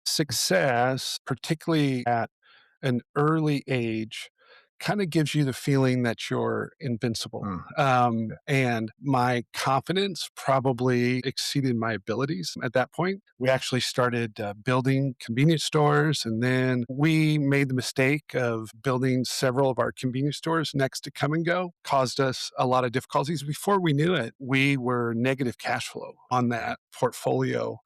Success, particularly at an early age, kind of gives you the feeling that you're invincible. Mm, yeah. And my confidence probably exceeded my abilities at that point. We actually started building convenience stores, and then we made the mistake of building several of our convenience stores next to Come and Go, caused us a lot of difficulties. Before we knew it, we were negative cash flow on that portfolio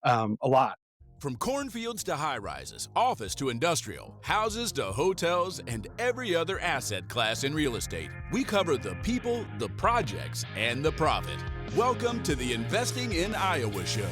a lot. From cornfields to high rises, office to industrial, houses to hotels, and every other asset class in real estate, we cover the people, the projects, and the profit. Welcome to the Investing in Iowa show.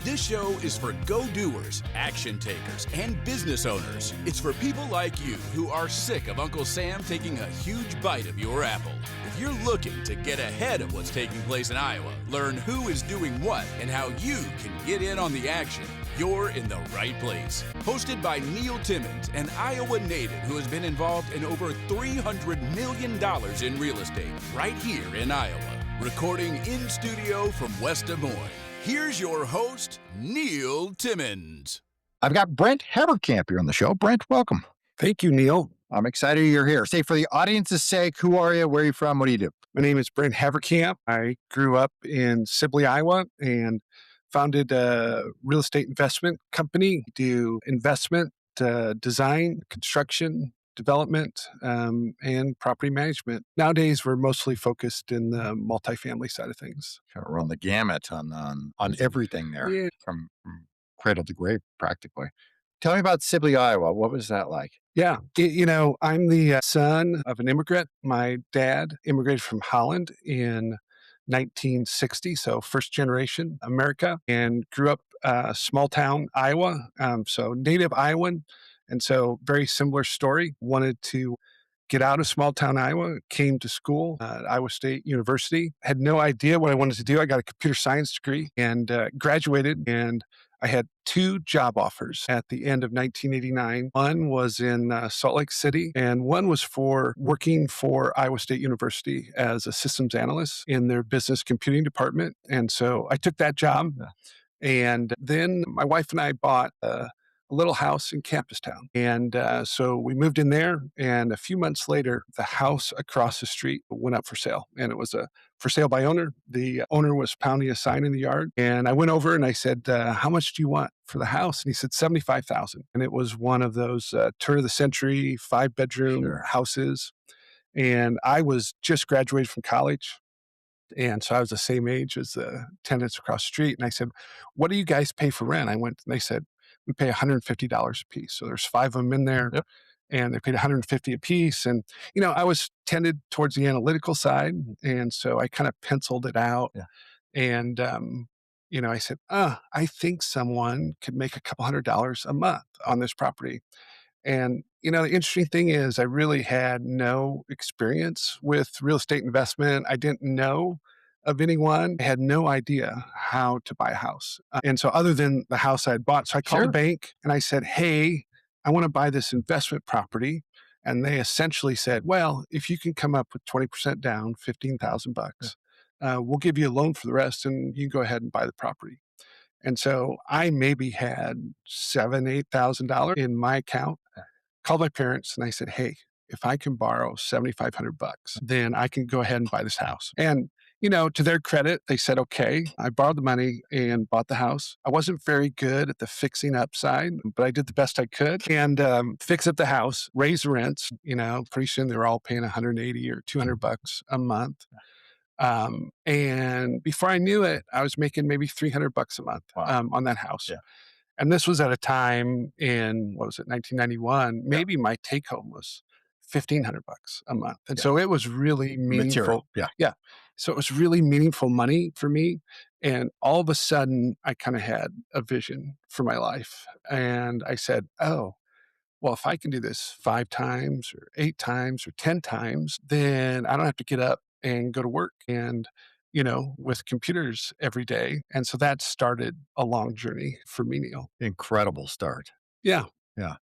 This show is for go-doers, action takers, and business owners. It's for people like you who are sick of Uncle Sam taking a huge bite of your apple. If you're looking to get ahead of what's taking place in Iowa, learn who is doing what, and how you can get in on the action, you're in the right place. Hosted by Neil Timmins, an Iowa native who has been involved in over $300 million in real estate right here in Iowa. Recording in studio from West Des Moines. Here's your host, Neil Timmins. I've got Brent Haverkamp here on the show. Brent, welcome. Thank you, Neil. I'm excited you're here. Say, for the audience's sake, who are you? Where are you from? What do you do? My name is Brent Haverkamp. I grew up in Sibley, Iowa, and founded a real estate investment company. We do investment, design, construction, development, and property management. Nowadays, we're mostly focused in the multifamily side of things. Kind of run the gamut on everything there, Yeah. from cradle to grave, practically. Tell me about Sibley, Iowa. What was that like? Yeah. I'm the son of an immigrant. My dad immigrated from Holland in 1960, so first generation America, and grew up small town Iowa. So native Iowan. And so very similar story. Wanted to get out of small town Iowa, came to school at Iowa State University, had no idea what I wanted to do. I got a computer science degree and graduated, and I had two job offers at the end of 1989. One was in Salt Lake City, and one was for working for Iowa State University as a systems analyst in their business computing department. And so I took that job. And then my wife and I bought a little house in Campus Town. And so we moved in there. And a few months later, the house across the street went up for sale. And it was a for sale by owner. The owner was pounding a sign in the yard. And I went over and I said, how much do you want for the house? And he said, 75,000. And it was one of those turn of the century, 5-bedroom Sure. houses. And I was just graduated from college. And so I was the same age as the tenants across the street. And I said, what do you guys pay for rent? I went and they said, we pay $150 a piece. So there's 5 of them in there Yep. and they paid 150 a piece. And, I was tended towards the analytical side. And so I kind of penciled it out. Yeah. And, I said, I think someone could make a couple $100 a month on this property. And, the interesting thing is I really had no experience with real estate investment. I didn't know of anyone. I had no idea how to buy a house. And so other than the house I had bought, so I called the Sure. bank and I said, hey, I want to buy this investment property. And they essentially said, well, if you can come up with 20% down, 15,000 Yeah. bucks, we'll give you a loan for the rest and you can go ahead and buy the property. And so I maybe had $7,000, $8,000 in my account. Called my parents and I said, hey, if I can borrow 7,500 bucks, then I can go ahead and buy this house. And, to their credit, they said, okay. I borrowed the money and bought the house. I wasn't very good at the fixing up side, but I did the best I could and fix up the house, raise the rents. Pretty soon they were all paying 180 or 200 bucks a month. And before I knew it, I was making maybe 300 bucks a month Wow. on that house. Yeah. And this was at a time in, what was it, 1991, Yeah. maybe my take home was 1,500 bucks a month. And Yeah. so it was really Material. meaningful. Yeah. Yeah. So it was really meaningful money for me. And all of a sudden I kind of had a vision for my life. And I said, oh, well, if I can do this 5 times or 8 times or 10 times, then I don't have to get up and go to work and, with computers every day. And so that started a long journey for me, Neil. Incredible start. Yeah. Yeah.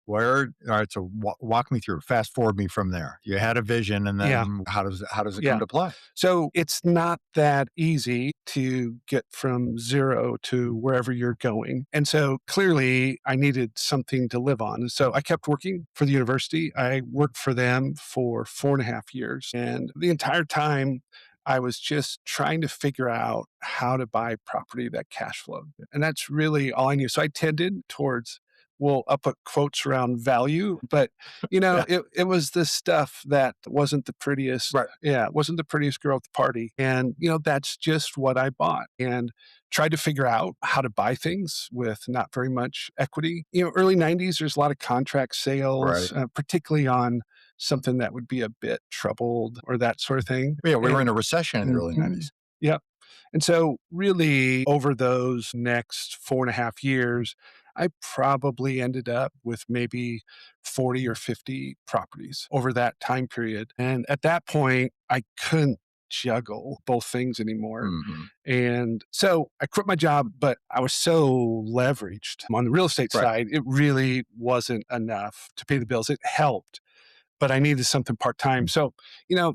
Where all right, so walk me through, fast forward me from there. You had a vision, and Yeah. then how does it come Yeah. to play? So it's not that easy to get from 0 to wherever you're going. And so clearly I needed something to live on. And so I kept working for the university. I worked for them for 4.5 years. And the entire time I was just trying to figure out how to buy property that cash flowed. And that's really all I knew. So I tended towards, well, I'll put quotes around value, but Yeah, it was the stuff that wasn't the prettiest. right. Yeah, it wasn't the prettiest girl at the party. And, that's just what I bought and tried to figure out how to buy things with not very much equity. Early 90s, there's a lot of contract Right. sales, particularly on something that would be a bit troubled or that sort of thing. Yeah, we were in And a recession in the early mhm, '90s. yep. And so, really, over those next 4.5 years, I probably ended up with maybe 40 or 50 properties over that time period. And at that point, I couldn't juggle both things anymore. Mhm. And so I quit my job, but I was so leveraged on the real estate Right. side, it really wasn't enough to pay the bills. It helped, but I needed something part time. So,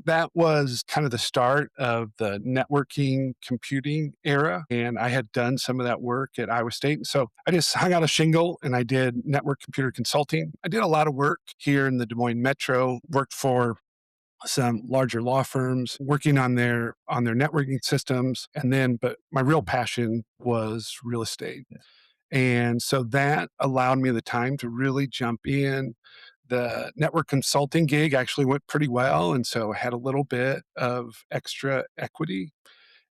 that was kind of the start of the networking computing era. And I had done some of that work at Iowa State. And so I just hung out a shingle and I did network computer consulting. I did a lot of work here in the Des Moines Metro, worked for some larger law firms working on their networking systems, and then but my real passion was real estate. And so that allowed me the time to really jump in. The network consulting gig actually went pretty well. And so I had a little bit of extra equity.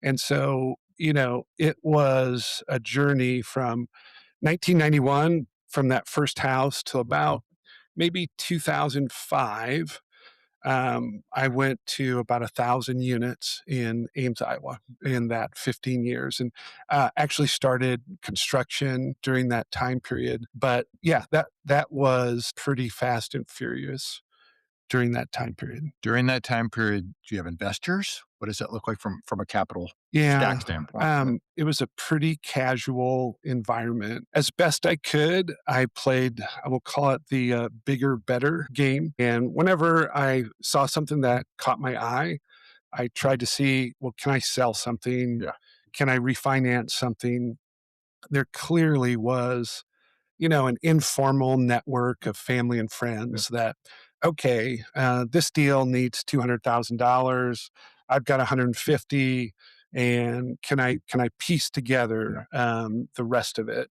And so, it was a journey from 1991, from that first house till about maybe 2005. I went to about 1,000 units in Ames, Iowa, in that 15 years, and actually started construction during that time period. But yeah, that was pretty fast and furious during that time period. During that time period, do you have investors? What does that look like from a capital Yeah. stack standpoint? Yeah. It was a pretty casual environment. As best I could, I played, I will call it the bigger, better game. And whenever I saw something that caught my eye, I tried to see, well, can I sell something? Yeah. Can I refinance something? There clearly was, an informal network of family and Yeah. friends that, okay, this deal needs $200,000. I've got 150, and can I piece Yeah. together the rest of it?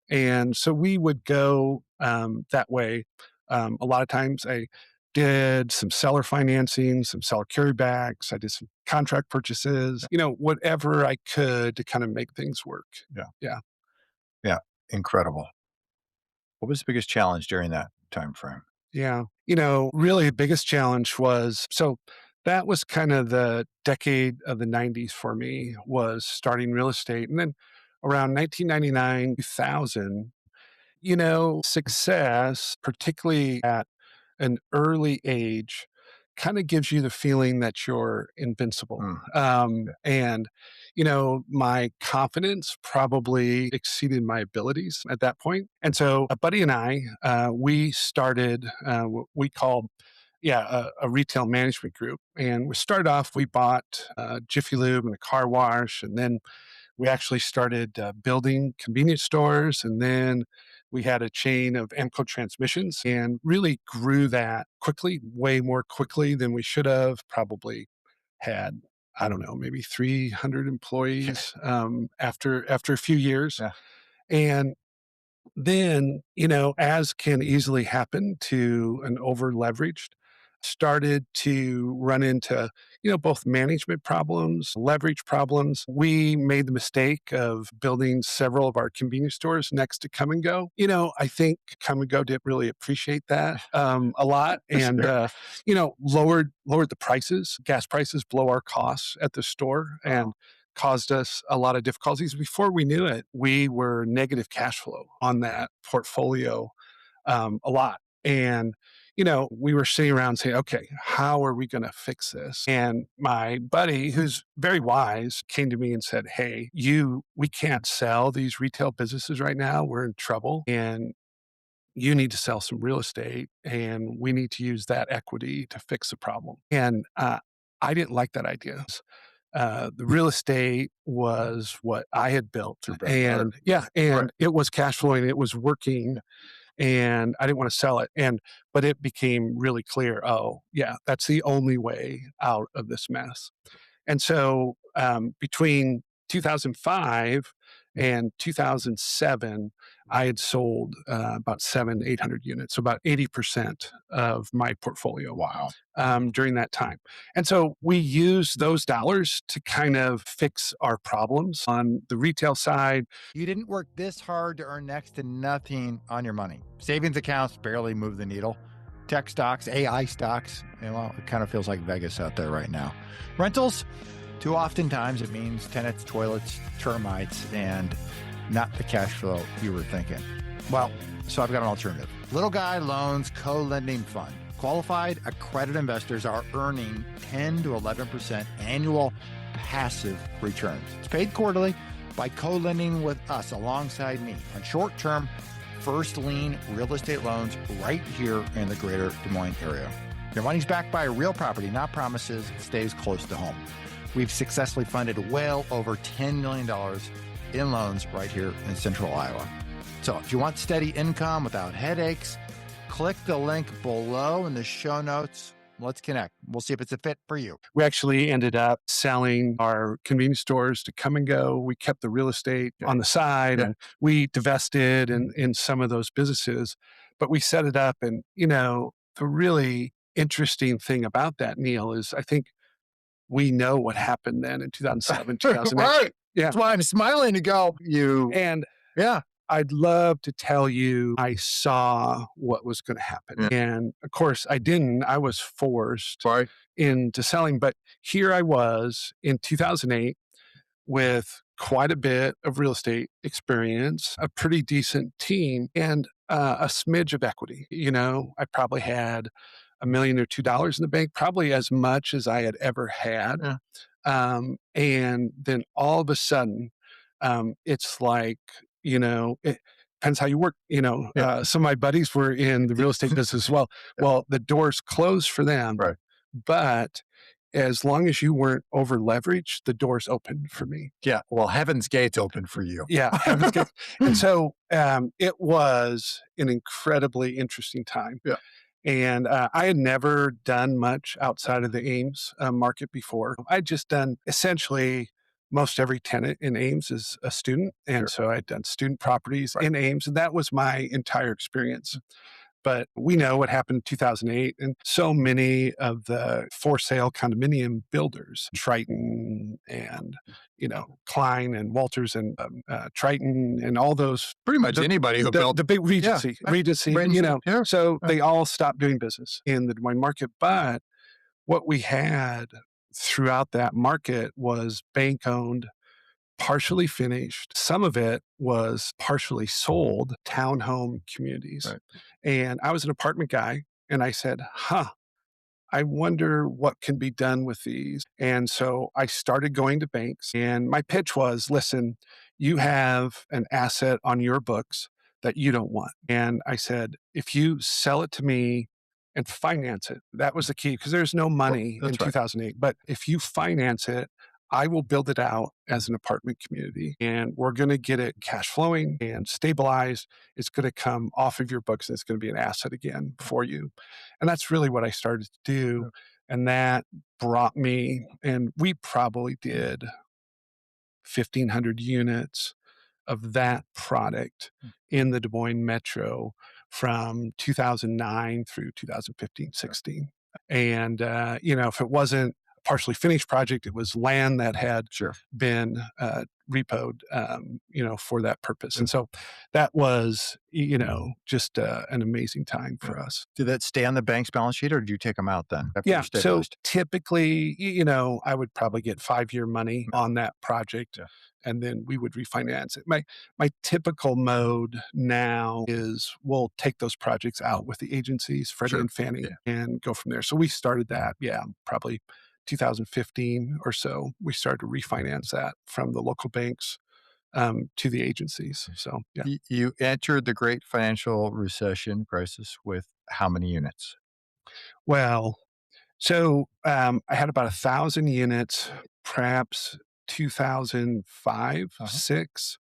And so we would go that way. A lot of times I did some seller financing, some seller carrybacks. I did some contract purchases, whatever I could to kind of make things work. Yeah. Yeah. Yeah. Incredible. What was the biggest challenge during that time frame? Yeah. Really the biggest challenge was, so that was kind of the decade of the 90s for me, was starting real estate. And then around 1999, 2000, success, particularly at an early age, kind of gives you the feeling that you're invincible. Mm. And, my confidence probably exceeded my abilities at that point. And so a buddy and I, we started what we called, yeah, a retail management group. And we started off, we bought Jiffy Lube and a car wash. And then we actually started building convenience stores, and then we had a chain of Amco transmissions and really grew that quickly, way more quickly than we should have. Probably had, I don't know, maybe 300 employees after a few years. Yeah. And then, as can easily happen to an over leveraged, started to run into, both management problems, leverage problems. We made the mistake of building several of our convenience stores next to Come and Go. I think Come and Go didn't really appreciate that a lot, and Sure. lowered the prices, gas prices below our costs at the store, Oh, and caused us a lot of difficulties. Before we knew it, we were negative cash flow on that portfolio, a lot. And, we were sitting around saying, okay, how are we going to fix this? And my buddy, who's very wise, came to me and said, hey, we can't sell these retail businesses right now. We're in trouble. And you need to sell some real estate and we need to use that equity to fix the problem. And I didn't like that idea. The real estate was what I had built. Your bread and butter. And yeah, Right. and it was cash flowing, it was working, and I didn't want to sell it. But it became really clear, oh, yeah, that's the only way out of this mess. And so between 2005 and 2007, I had sold about 800 units, so about 80% of my portfolio. Wow. During that time. And so we use those dollars to kind of fix our problems on the retail side. You didn't work this hard to earn next to nothing on your money. Savings accounts barely move the needle. Tech stocks, AI stocks, well, it kind of feels like Vegas out there right now. Rentals, too oftentimes it means tenants, toilets, termites, and not the cash flow you were thinking. Well, so I've got an alternative. Little Guy Loans Co-Lending Fund. Qualified accredited investors are earning 10 to 11% annual passive returns. It's paid quarterly by co-lending with us alongside me on short-term first lien real estate loans right here in the greater Des Moines area. Your money's backed by a real property, not promises. It stays close to home. We've successfully funded well over $10 million in loans right here in central Iowa. So if you want steady income without headaches, click the link below in the show notes. Let's connect. We'll see if it's a fit for you. We actually ended up selling our convenience stores to Come and Go. We kept the real estate on the side and we divested in some of those businesses, but we set it up. And, the really interesting thing about that, Neil, is I think we know what happened then in 2007, 2008. Right. Yeah. That's why I'm smiling to go, And yeah. I'd love to tell you I saw what was going to happen. Yeah. And of course, I didn't. I was forced Sorry. into selling. But here I was in 2008 with quite a bit of real estate experience, a pretty decent team, and a smidge of equity. I probably had $1 or $2 in the bank, probably as much as I had ever had. Yeah. And then all of a sudden, it's like, it depends how you work. Some of my buddies were in the real estate business as well. Well, the doors closed for them, Right. but as long as you weren't over leveraged, the doors opened for me. Yeah. Well, heaven's gates open for you. Yeah. Heaven's gates. And so it was an incredibly interesting time. Yeah. And I had never done much outside of the Ames market before. I'd just done essentially most every tenant in Ames is a student. And so I'd done student properties in Ames, and that was my entire experience. But we know what happened in 2008, and so many of the for sale condominium builders, Triton and, Klein and Walters and Triton and all those. Pretty much anybody who built the big Regency, so they all stopped doing business in the Des Moines market. But what we had throughout that market was bank owned, partially finished. Some of it was partially sold townhome communities. Right. And I was an apartment guy and I said, I wonder what can be done with these. And so I started going to banks and my pitch was, listen, you have an asset on your books that you don't want. And I said, if you sell it to me and finance it, that was the key because there's no money in 2008. But if you finance it, I will build it out as an apartment community and we're going to get it cash flowing and stabilized. It's going to come off of your books and it's going to be an asset again for you. And that's really what I started to do. And that brought me, and we probably did 1,500 units of that product in the Des Moines metro from 2009 through 2015, 16. And, if it wasn't partially finished project, it was land that had been repoed, for that purpose. And so that was, just an amazing time for us. Did that stay on the bank's balance sheet or did you take them out then? Yeah. So typically, I would probably get 5-year money on that project. Yeah. And then we would refinance it. My typical mode now is we'll take those projects out with the agencies, Freddie and Fannie, and go from there. So we started that, probably 2015 or so. We started to refinance that from the local banks to the agencies. So, yeah. You entered the great financial recession crisis with how many units? Well, so I had about 1,000 units, perhaps 2005, Uh-huh. six,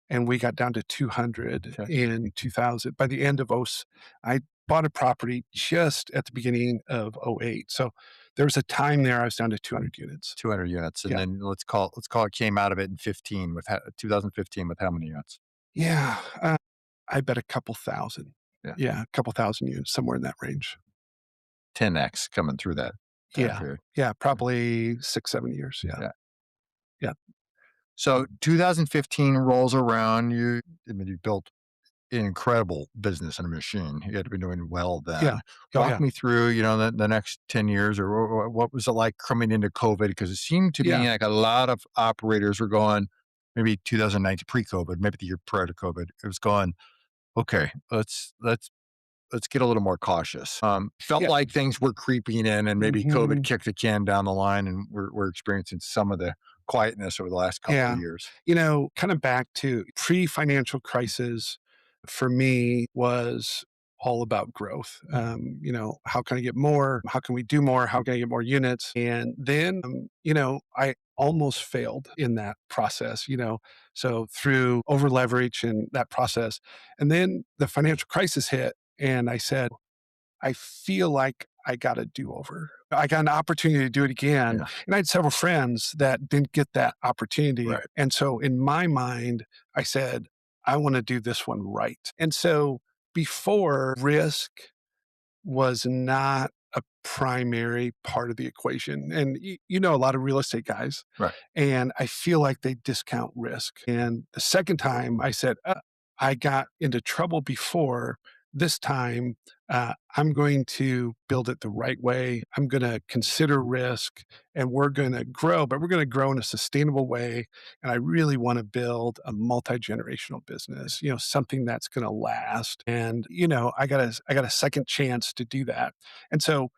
and we got down to 200 Okay. in 2000. By the end of I bought a property just at the beginning of '08. So there was a time there I was down to 200 units. 200 units. And Yeah. then let's call it came out of it in 15 with 2015 with how many units? Yeah. I bet a couple thousand. Yeah. Yeah. A couple thousand units, somewhere in that range. 10x coming through that time Yeah. period. Yeah. Probably 6, 7 years. Yeah. Yeah. Yeah. So 2015 rolls around. I mean, you built an incredible business and a machine. You had to be doing well Yeah. then. Oh, Walk yeah. me through, the next 10 years, or what was it like coming into COVID? Because it seemed to Yeah. me like a lot of operators were going, maybe 2019 pre-COVID, maybe the year prior to COVID, it was going, okay, let's get a little more cautious. Felt Yeah. like things were creeping in, and maybe COVID Mhm. kicked the can down the line, and we're experiencing some of the quietness over the last couple of Yeah. years. Kind of back to pre-financial crisis for me was all about growth. How can I get more? How can we do more? How can I get more units? And then, I almost failed in that process, so through over leverage and that process. And then the financial crisis hit, and I said, I feel like I got a do-over. I got an opportunity to do it again, Yeah. and I had several friends that didn't get that opportunity, Right. and so in my mind, I said, "I wanna do this one right." And so before, risk was not a primary part of the equation, and a lot of real estate guys, Right. and I feel like they discount risk. And the second time I said, I got into trouble before. This time, I'm going to build it the right way. I'm going to consider risk, and we're going to grow, but we're going to grow in a sustainable way. And I really want to build a multi-generational business, something that's going to last. And, I got a second chance to do that. And so,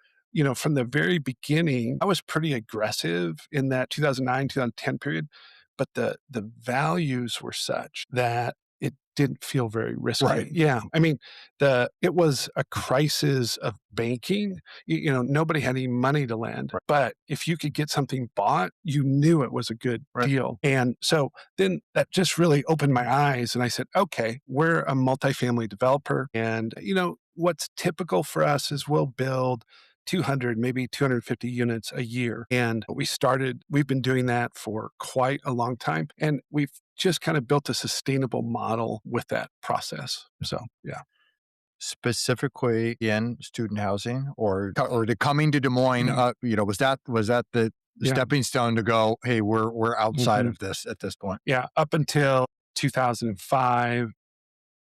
from the very beginning, I was pretty aggressive in that 2009, 2010 period, but the values were such that it didn't feel very risky. Right. Yeah. I mean, it was a crisis of banking. Nobody had any money to lend, Right. but if you could get something bought, you knew it was a good Right. deal. And so then that just really opened my eyes, and I said, okay, we're a multifamily developer. And, what's typical for us is we'll build 200, maybe 250 units a year. And we've been doing that for quite a long time. And we've just kind of built a sustainable model with that process. So, yeah. Specifically in student housing, or the coming to Des Moines, Mhm. was that the Yeah. stepping stone to go, hey, we're outside Mhm. of this at this point? Yeah. Up until 2005,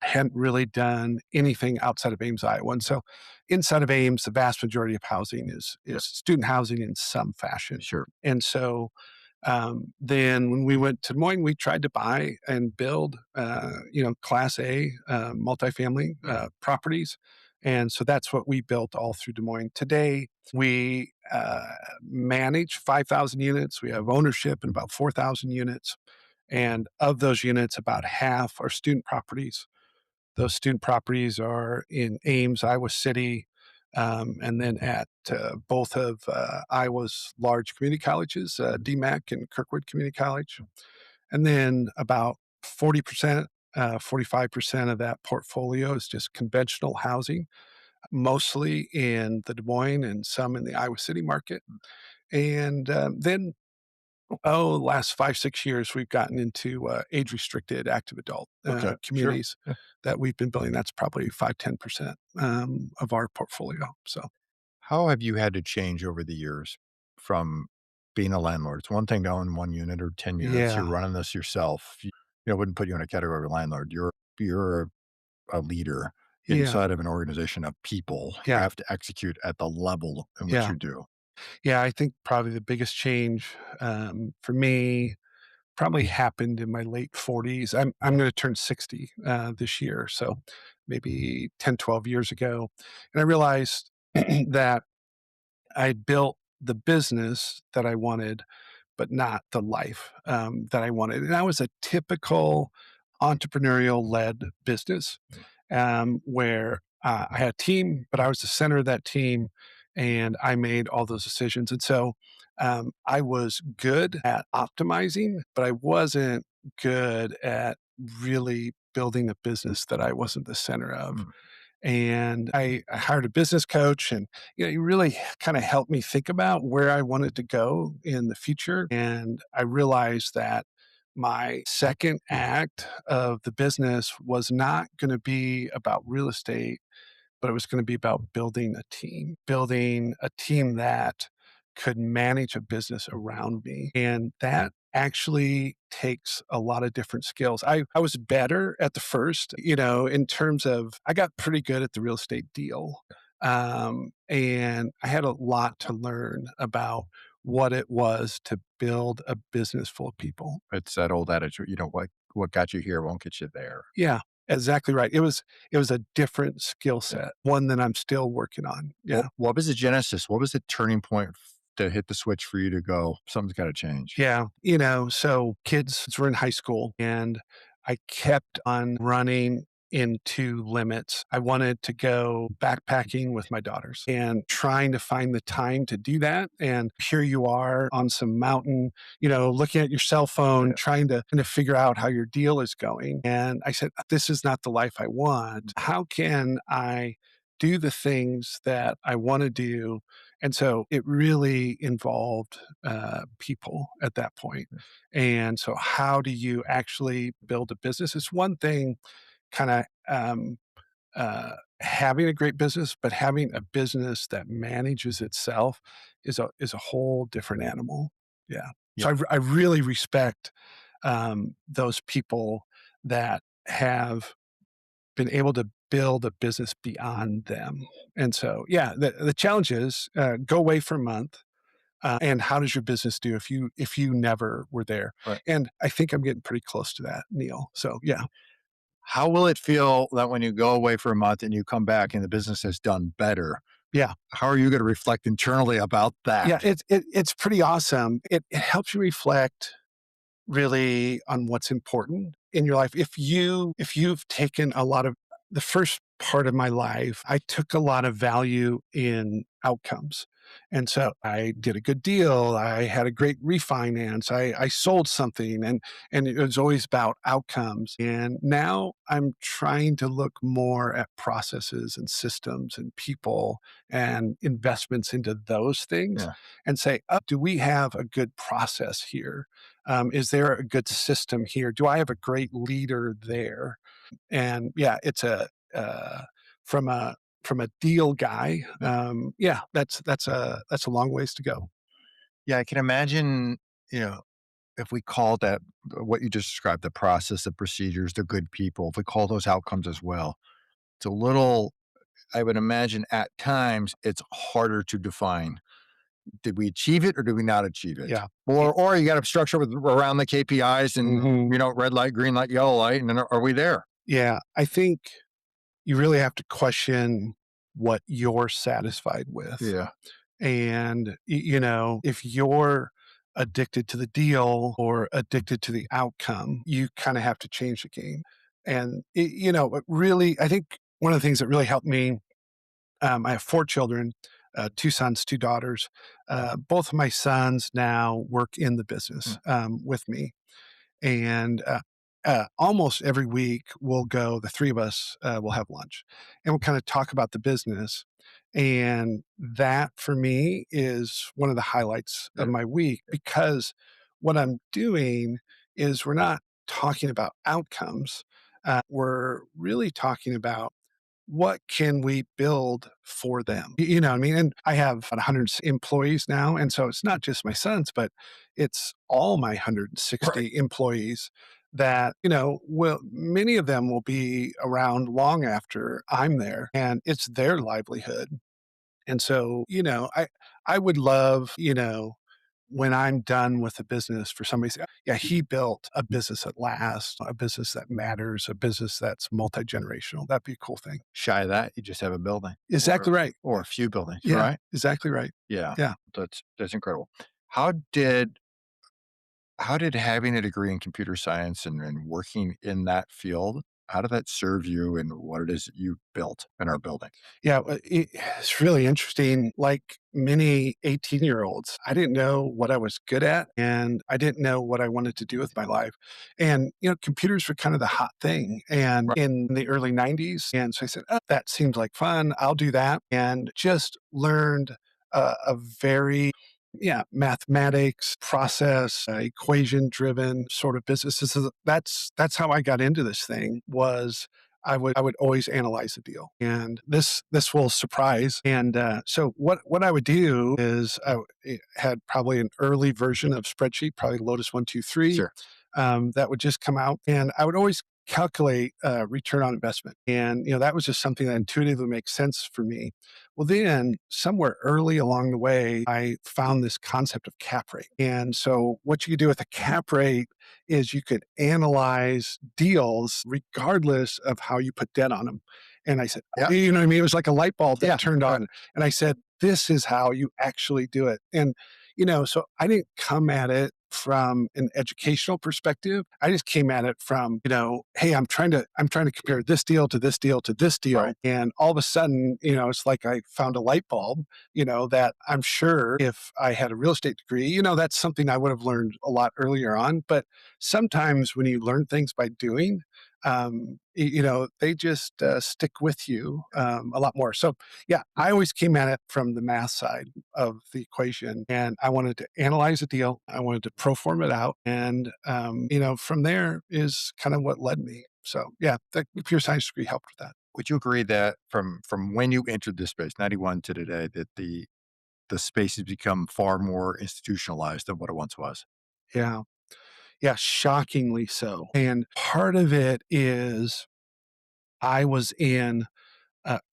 hadn't really done anything outside of Ames, Iowa. And so inside of Ames, the vast majority of housing is student housing in some fashion. Sure. And so then when we went to Des Moines, we tried to buy and build, Class A multifamily properties. And so that's what we built all through Des Moines. Today, we manage 5,000 units. We have ownership in about 4,000 units. And of those units, about half are student properties. Those student properties are in Ames, Iowa City, and then at both of Iowa's large community colleges, DMAC and Kirkwood Community College. And then about 40%, 45% of that portfolio is just conventional housing, mostly in the Des Moines and some in the Iowa City market. And then last 5, 6 years, we've gotten into age-restricted active adult Okay. Sure. communities Yeah. that we've been building. That's probably 5, 10% of our portfolio. So, How have you had to change over the years from being a landlord? It's one thing to own 1 unit or 10 units. You're yeah, running this yourself. Wouldn't put you in a category of a landlord. You're a leader yeah, inside of an organization of people who yeah, have to execute at the level in which yeah, you do. yeah. I think probably the biggest change for me probably happened in my late 40s. I'm going to turn 60 this year. So maybe 10, 12 years ago. And I realized that I built the business that I wanted, but not the life that I wanted. And that was a typical entrepreneurial led business where I had a team, but I was the center of that team and I made all those decisions. And so I was good at optimizing, but I wasn't good at really building a business that I wasn't the center of. Mm. And I hired a business coach and he really kind of helped me think about where I wanted to go in the future. And I realized that my second act of the business was not going to be about real estate, but it was going to be about building a team that could manage a business around me. And that actually takes a lot of different skills. I was better at the first, in terms of I got pretty good at the real estate deal. And I had a lot to learn about what it was to build a business full of people. It's that old adage, what got you here won't get you there. Yeah, exactly right. It was a different skill set, one that I'm still working on. Yeah. What was the genesis? What was the turning point to hit the switch for you to go, something's got to change? Yeah. So kids were in high school and I kept on running into limits. I wanted to go backpacking with my daughters and trying to find the time to do that. And here you are on some mountain, looking at your cell phone, trying to kind of figure out how your deal is going. And I said, this is not the life I want. How can I do the things that I want to do? And so it really involved people at that point. And so, how do you actually build a business? It's one thing, kind of having a great business, but having a business that manages itself is a whole different animal. Yeah. So Yep. I really respect those people that have been able to build a business beyond them. And so, yeah, the challenge is go away for a month. And how does your business do if you never were there? Right. And I think I'm getting pretty close to that, Neil. So yeah, How will it feel that when you go away for a month and you come back and the business has done better? yeah, How are you going to reflect internally about yeah. that? It's pretty awesome. It helps you reflect really on what's important in your life. If you've taken a lot of the first part of my life, I took a lot of value in outcomes. And so I did a good deal. I had a great refinance. I sold something and it was always about outcomes. And now I'm trying to look more at processes and systems and people and investments into those things Yeah. and say, do we have a good process here? Is there a good system here? Do I have a great leader there? And yeah, it's from a from a deal guy. Yeah, that's a long ways to go. Yeah, I can imagine, if we call that what you just described, the process, the procedures, the good people, if we call those outcomes as well, it's a little, I would imagine at times it's harder to define. Did we achieve it or did we not achieve it? Yeah. Or you got to structure with around the KPIs and, Mhm. red light, green light, yellow light. And then are we there? Yeah, I think you really have to question what you're satisfied with. Yeah. And if you're addicted to the deal or addicted to the outcome, you kind of have to change the game. And it really, I think one of the things that really helped me, I have 4 children, 2 sons, 2 daughters. Both of my sons now work in the business with me, and almost every week we'll go. The three of us will have lunch, and we'll kind of talk about the business. And that for me is one of the highlights of Yeah. my week because what I'm doing is we're not talking about outcomes. We're really talking about what can we build for them? You know what I mean? And I have about 100 employees now. And so it's not just my sons, but it's all my 160 Right. employees that, will many of them will be around long after I'm there and it's their livelihood. And so, I would love, when I'm done with the business for somebody to say, yeah, he built a business that lasts, a business that matters, a business that's multi-generational. That'd be a cool thing. Shy of that, you just have a building Exactly right. or a few buildings, Yeah, right? exactly right. Yeah. Yeah. That's incredible. How did How did having a degree in computer science and working in that field, how did that serve you and what it is that you built and are building? Yeah, it's really interesting. Like many 18-year-olds, I didn't know what I was good at and I didn't know what I wanted to do with my life. And, computers were kind of the hot thing and Right. in the early 90s. And so I said, oh, that seems like fun. I'll do that. And just learned a very mathematics, process, equation driven sort of businesses. So that's how I got into this thing was I would always analyze the deal, and this will surprise. And so what I would do is had probably an early version of spreadsheet, probably Lotus 1, 2, 3, Sure. that would just come out, and I would always calculate return on investment, and that was just something that intuitively makes sense for me. Well, then somewhere early along the way, I found this concept of cap rate, and so what you could do with a cap rate is you could analyze deals regardless of how you put debt on them. And I said, Yeah. you know what I mean? It was like a light bulb that Yeah. turned Right. on. And I said, this is how you actually do it. And, so I didn't come at it from an educational perspective. I just came at it from, hey, I'm trying to compare this deal to this deal to this deal. Right. And all of a sudden, it's like I found a light bulb, that I'm sure if I had a real estate degree, that's something I would have learned a lot earlier on. But sometimes when you learn things by doing, they just stick with you a lot more. So, yeah, I always came at it from the math side of the equation, and I wanted to analyze a deal. I wanted to pro form it out, and from there is kind of what led me. So, yeah, the computer science degree helped with that. Would you agree that from when you entered this space, 91 to today, that the space has become far more institutionalized than what it once was? Yeah, yeah, shockingly so. And part of it is I was in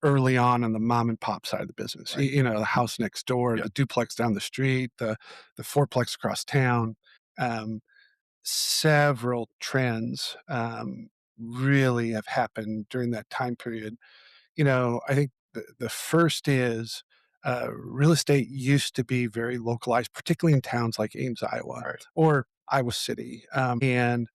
early on the mom and pop side of the business. Right. The house next door, Yeah. the duplex down the street, the fourplex across town. Um, Several trends really have happened during that time period. I think the first is real estate used to be very localized, particularly in towns like Ames, Iowa, Right. or Iowa City. And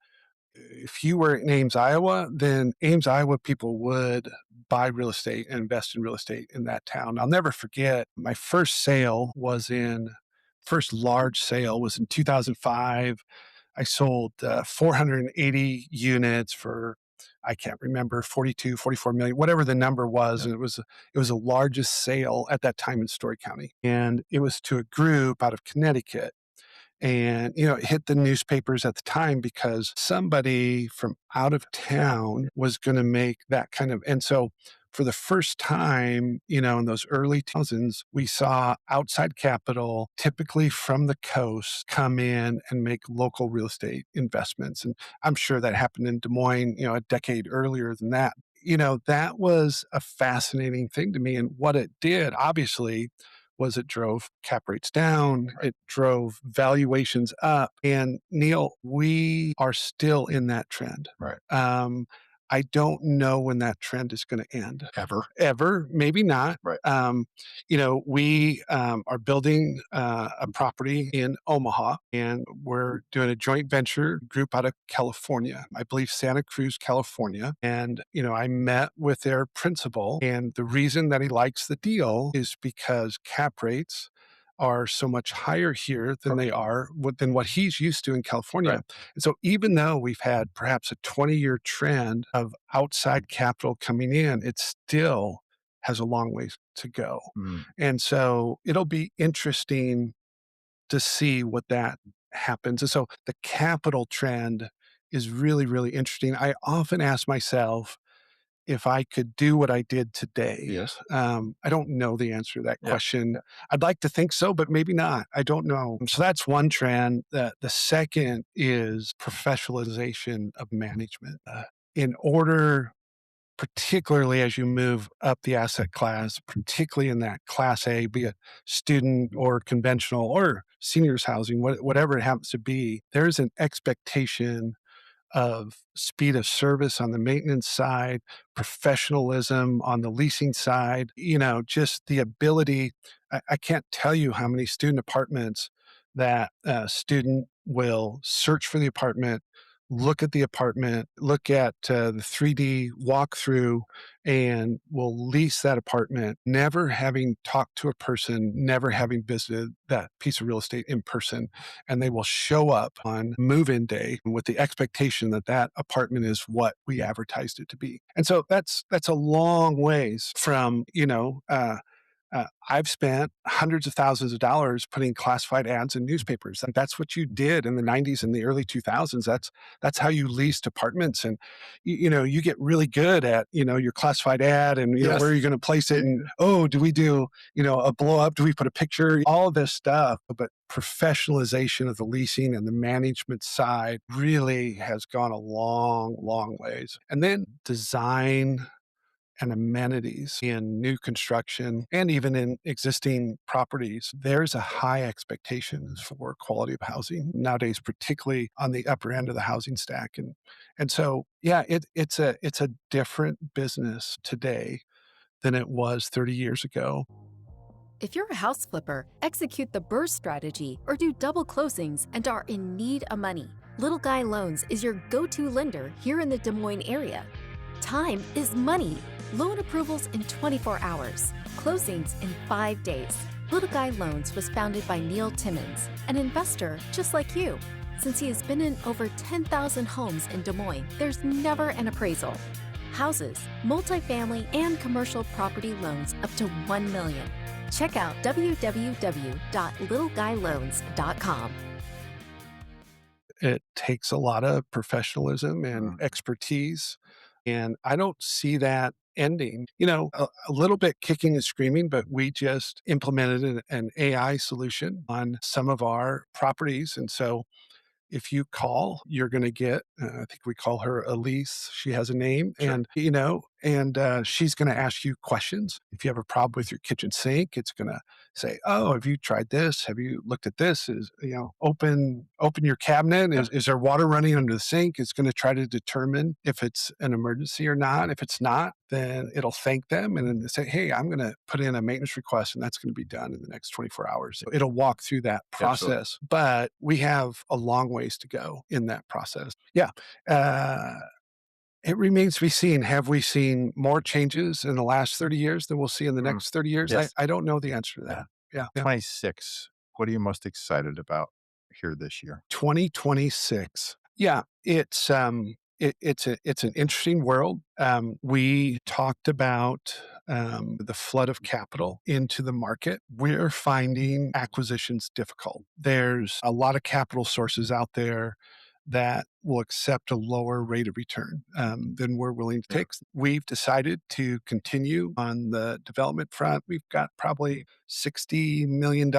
if you were in Ames, Iowa, then Ames, Iowa people would buy real estate and invest in real estate in that town. I'll never forget my first large sale was in 2005. I sold 480 units for, I can't remember, 42, 44 million, whatever the number was. Yeah. And it was the largest sale at that time in Story County. And it was to a group out of Connecticut, and, it hit the newspapers at the time because somebody from out of town was going to make that kind of. And so for the first time, in those early 2000s, we saw outside capital, typically from the coast, come in and make local real estate investments. And I'm sure that happened in Des Moines, a decade earlier than that. That was a fascinating thing to me. And what it did, obviously, was it drove cap rates down, Right. it drove valuations up. And Neil, we are still in that trend. Right. I don't know when that trend is going to end. Ever. Ever, maybe not. Right. We are building a property in Omaha, and we're doing a joint venture group out of California, I believe Santa Cruz, California. And, I met with their principal, and the reason that he likes the deal is because cap rates are so much higher here than they are than what he's used to in California. Right. And so even though we've had perhaps a 20-year trend of outside capital coming in, it still has a long ways to go. Mm. And so it'll be interesting to see what that happens. And so the capital trend is really, really interesting. I often ask myself if I could do what I did today. Yes. I don't know the answer to that Yeah. question. I'd like to think so, but maybe not. I don't know. So that's one trend. The second is professionalization of management. In order, particularly as you move up the asset class, particularly in that class A, be it student or conventional or seniors housing, whatever it happens to be, there's an expectation of speed of service on the maintenance side, professionalism on the leasing side, just the ability. I can't tell you how many student apartments that student will search for the apartment, look at the 3D walkthrough, and will lease that apartment, never having talked to a person, never having visited that piece of real estate in person. And they will show up on move-in day with the expectation that that apartment is what we advertised it to be. And so that's a long ways from, I've spent hundreds of thousands of dollars putting classified ads in newspapers. And that's what you did in the 90s and the early 2000s. That's how you leased apartments. And you get really good at your classified ad, and where are you going to place it, and do we do a blow up? Do we put a picture? All of this stuff, but professionalization of the leasing and the management side really has gone a long, long ways. And then design and amenities in new construction and even in existing properties, there's a high expectation for quality of housing nowadays, particularly on the upper end of the housing stack. And so, yeah, it's a different business today than it was 30 years ago. If you're a house flipper, execute the burst strategy or do double closings and are in need of money, Little Guy Loans is your go-to lender here in the Des Moines area. Time is money. Loan approvals in 24 hours. Closings in 5 days. Little Guy Loans was founded by Neil Timmins, an investor just like you. Since he has been in over 10,000 homes in Des Moines, there's never an appraisal. Houses, multifamily, and commercial property loans up to $1 million. Check out www.littleguyloans.com. It takes a lot of professionalism and expertise, and I don't see that ending. A little bit kicking and screaming, but we just implemented an AI solution on some of our properties. And so if you call, you're going to get, I think we call her Elise. She has a name. Sure. And she's going to ask you questions. If you have a problem with your kitchen sink, it's going to say, "Oh, have you tried this? Have you looked at this? Open your cabinet. Is there water running under the sink?" It's going to try to determine if it's an emergency or not. If it's not, then it'll thank them and then say, "Hey, I'm going to put in a maintenance request, and that's going to be done in the next 24 hours." It'll walk through that process, but we have a long ways to go in that process. Yeah. It remains to be seen. Have we seen more changes in the last 30 years than we'll see in the next 30 years? Yes. I don't know the answer to that. Yeah. 26. What are you most excited about here this year? 2026. Yeah, it's an interesting world. We talked about the flood of capital into the market. We're finding acquisitions difficult. There's a lot of capital sources out there that will accept a lower rate of return than we're willing to take. We've decided to continue on the development front. We've got probably $60 million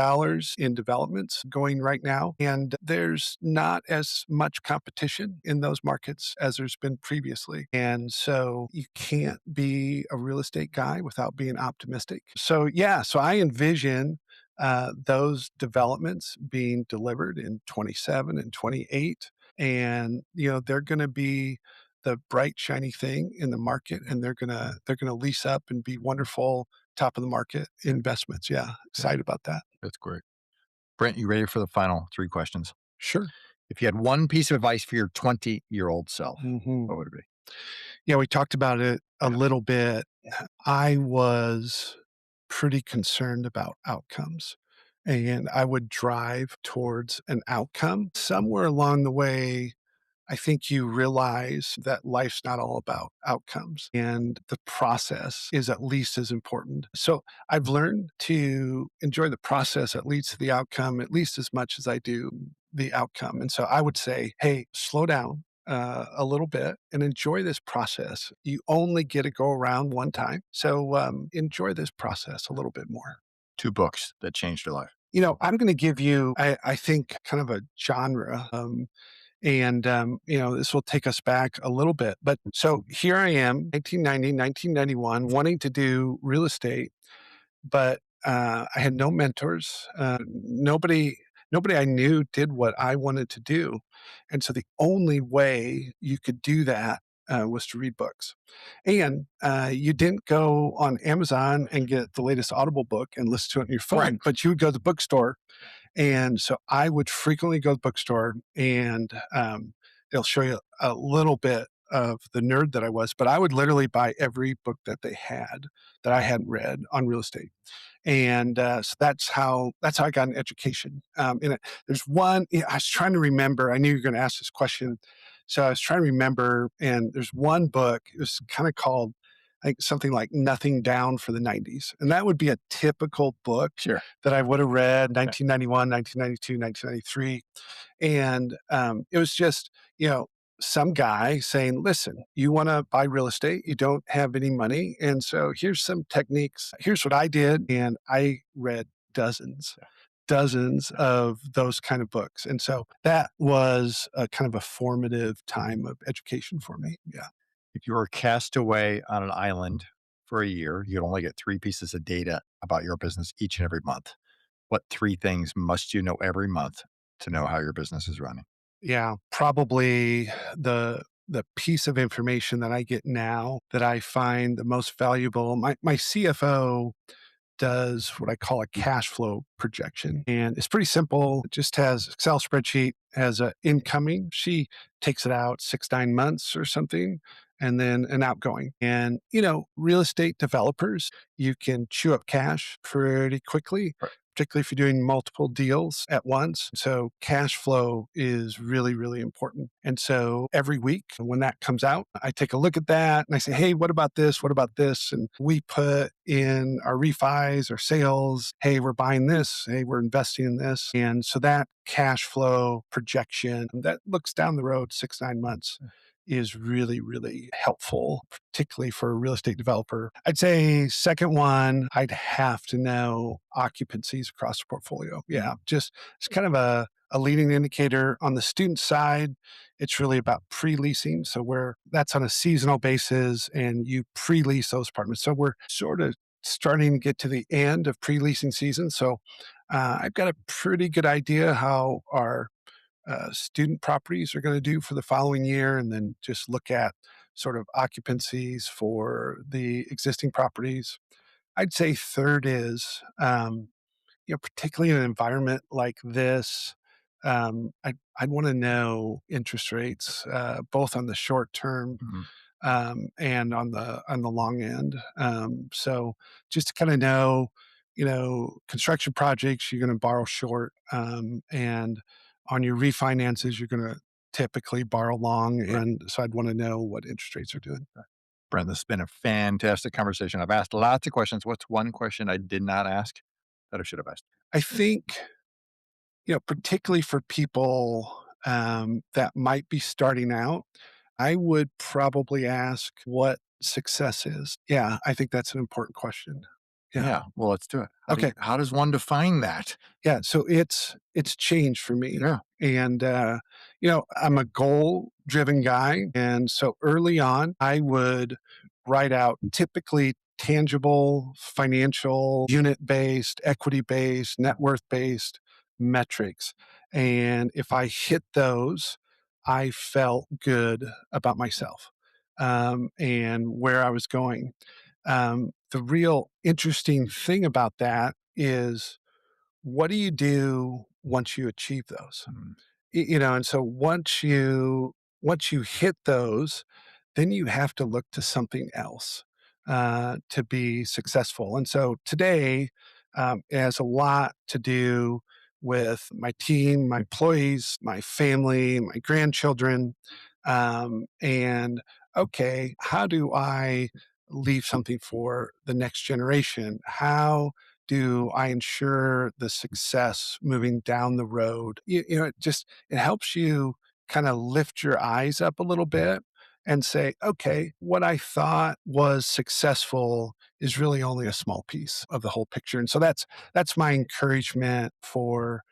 in developments going right now, and there's not as much competition in those markets as there's been previously. And so you can't be a real estate guy without being optimistic. So I envision those developments being delivered in 27 and 28. And they're going to be the bright shiny thing in the market, and they're going to lease up and be wonderful top of the market investments. Yeah, excited about that. That's great. Brent, you ready for the final 3 questions? Sure. If you had one piece of advice for your 20-year-old self, what would it be? Yeah, we talked about it a little bit. I was pretty concerned about outcomes, and I would drive towards an outcome. Somewhere along the way, I think you realize that life's not all about outcomes, and the process is at least as important. So I've learned to enjoy the process that leads to the outcome at least as much as I do the outcome. And so I would say, hey, slow down a little bit and enjoy this process. You only get to go around one time. So enjoy this process a little bit more. 2 books that changed your life. I'm going to give you, I think, kind of a genre. And this will take us back a little bit. But so here I am, 1990, 1991, wanting to do real estate, but I had no mentors. Nobody I knew did what I wanted to do. And so the only way you could do that was to read books. And you didn't go on Amazon and get the latest Audible book and listen to it on your phone, but you would go to the bookstore And so I would frequently go to the bookstore and they'll show you a little bit of the nerd that I was, but I would literally buy every book that they had that I hadn't read on real estate. And so that's how I got an education. And there's one I was trying to remember. I knew you were going to ask this question, so I was trying to remember. And there's one book. It was kind of called, I think, something like "Nothing Down for the '90s," and that would be a typical book Sure. that I would have read Okay. 1991, 1992, 1993. And it was just, some guy saying, listen, you want to buy real estate, you don't have any money. And so here's some techniques. Here's what I did. And I read dozens, dozens of those kind of books. And so that was a kind of a formative time of education for me. Yeah. If you were cast away on an island for a year, you'd only get three pieces of data about your business each and every month. What three things must you know every month to know how your business is running? Yeah. Probably the piece of information that I get now that I find the most valuable. My CFO does what I call a cash flow projection. And it's pretty simple. It just has Excel spreadsheet, has a incoming. She takes it out 6, 9 months or something, and then an outgoing. And, real estate developers, you can chew up cash pretty quickly. Right. Particularly if you're doing multiple deals at once. So cash flow is really, really important. And so every week when that comes out, I take a look at that and I say, hey, what about this? What about this? And we put in our refis, our sales. Hey, we're buying this. Hey, we're investing in this. And so that cash flow projection that looks down the road 6, 9 months is really, really helpful, particularly for a real estate developer. I'd say second one, I'd have to know occupancies across the portfolio. Yeah, just it's kind of a leading indicator on the student side. It's really about pre-leasing. So where that's on a seasonal basis and you pre-lease those apartments. So we're sort of starting to get to the end of pre-leasing season. So I've got a pretty good idea how our student properties are going to do for the following year, and then just look at sort of occupancies for the existing properties. I'd say third is, particularly in an environment like this, I'd want to know interest rates, both on the short term Mhm. and on the long end. So just to kind of know, construction projects, you're going to borrow short, and on your refinances, you're going to typically borrow long. Right. And so I'd want to know what interest rates are doing. Brent, this has been a fantastic conversation. I've asked lots of questions. What's one question I did not ask that I should have asked? I think, particularly for people that might be starting out, I would probably ask what success is. Yeah, I think that's an important question. Yeah. Yeah. Well, let's do it. Okay. How does one define that? Yeah, so it's changed for me. Yeah. And I'm a goal-driven guy, and so early on, I would write out typically tangible, financial, unit-based, equity-based, net worth-based metrics. And if I hit those, I felt good about myself, and where I was going. The real interesting thing about that is what do you do once you achieve those? Mm. And so once you hit those, then you have to look to something else to be successful. And so today, it has a lot to do with my team, my employees, my family, my grandchildren, and okay, how do I leave something for the next generation? How do I ensure the success moving down the road? It helps you kind of lift your eyes up a little bit and say, okay, what I thought was successful is really only a small piece of the whole picture. And so that's my encouragement for,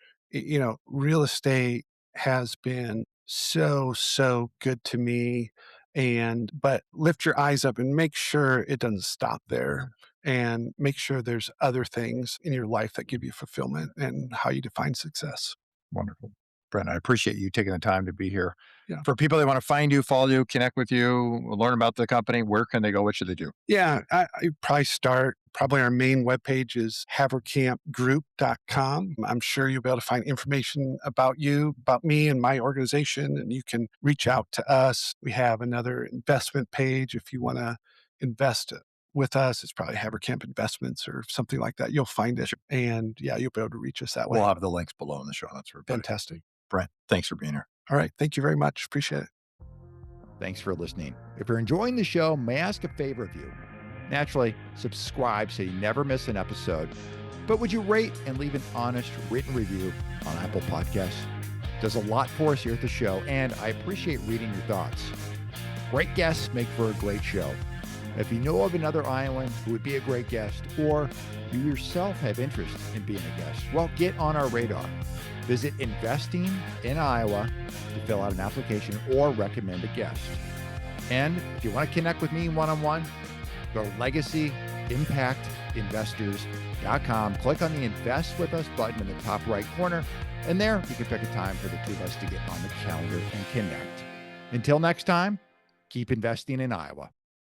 real estate has been so good to me. But lift your eyes up and make sure it doesn't stop there, and make sure there's other things in your life that give you fulfillment and how you define success. Wonderful. Brent, I appreciate you taking the time to be here. Yeah. For people that want to find you, follow you, connect with you, learn about the company, where can they go? What should they do? Yeah, I probably start Probably our main webpage is haverkampgroup.com. I'm sure you'll be able to find information about you, about me and my organization, and you can reach out to us. We have another investment page if you want to invest with us. It's probably Haverkamp Investments or something like that. You'll find it. And yeah, you'll be able to reach us that way. We'll have the links below in the show notes for everybody. Fantastic. Brent, thanks for being here. All right. Thank you very much. Appreciate it. Thanks for listening. If you're enjoying the show, may I ask a favor of you? Naturally, subscribe so you never miss an episode. But would you rate and leave an honest written review on Apple Podcasts? It does a lot for us here at the show, and I appreciate reading your thoughts. Great guests make for a great show. If you know of another Iowan who would be a great guest, or you yourself have interest in being a guest, well, get on our radar. Visit Investing in Iowa to fill out an application or recommend a guest. And if you want to connect with me one-on-one, go to LegacyImpactInvestors.com. Click on the Invest With Us button in the top right corner, and there you can pick a time for the two of us to get on the calendar and connect. Until next time, keep investing in Iowa.